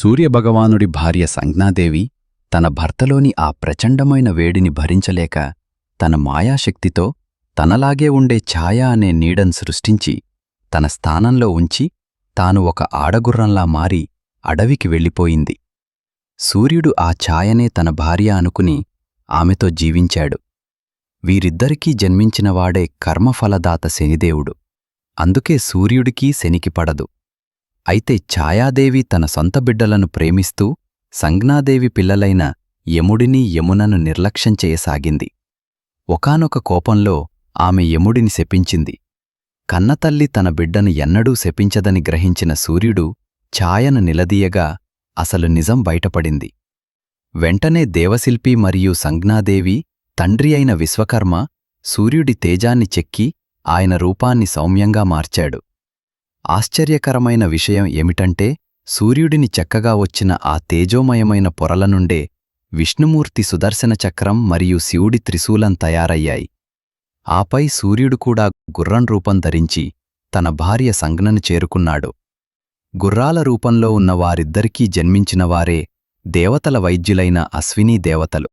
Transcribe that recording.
సూర్యభగవానుడి భార్య సంజ్ఞాదేవి తన భర్తలోని ఆ ప్రచండమైన వేడిని భరించలేక తన మాయాశక్తితో తనలాగే ఉండే ఛాయ అనే నీడను సృష్టించి తన స్థానంలో ఉంచి తాను ఒక ఆడగుర్రంలా మారి అడవికి వెళ్ళిపోయింది. సూర్యుడు ఆ ఛాయనే తన భార్య అనుకుని ఆమెతో జీవించాడు. వీరిద్దరికీ జన్మించినవాడే కర్మఫలదాత శనిదేవుడు. అందుకే సూర్యుడికీ శనికి పడదు. అయితే ఛాయాదేవి తన సొంత బిడ్డలను ప్రేమిస్తూ సంజ్ఞాదేవి పిల్లలైన యముడిని యమునను నిర్లక్ష్యం చేయసాగింది. ఒకానొక కోపంలో ఆమె యముడిని శపించింది. కన్నతల్లి తన బిడ్డను ఎన్నడూ శపించదని గ్రహించిన సూర్యుడు ఛాయను నిలదీయగా అసలు నిజం బయటపడింది. వెంటనే దేవశిల్పి మరియు సంజ్ఞాదేవి తండ్రి అయిన విశ్వకర్మ సూర్యుడి తేజాన్ని చెక్కి ఆయన రూపాన్ని సౌమ్యంగా మార్చాడు. ఆశ్చర్యకరమైన విషయం ఏమిటంటే సూర్యుడిని చెక్కగా వచ్చిన ఆ తేజోమయమైన పొరల నుండే విష్ణుమూర్తి సుదర్శన చక్రం మరియు శివుడి త్రిశూలం తయారయ్యాయి. ఆపై సూర్యుడు కూడా గుర్రం రూపం ధరించి తన భార్య సంజ్ఞను చేరుకున్నాడు. గుర్రాల రూపంలో ఉన్న వారిద్దరికీ జన్మించినవారే దేవతల వైద్యులైన అశ్వినీ దేవతలు.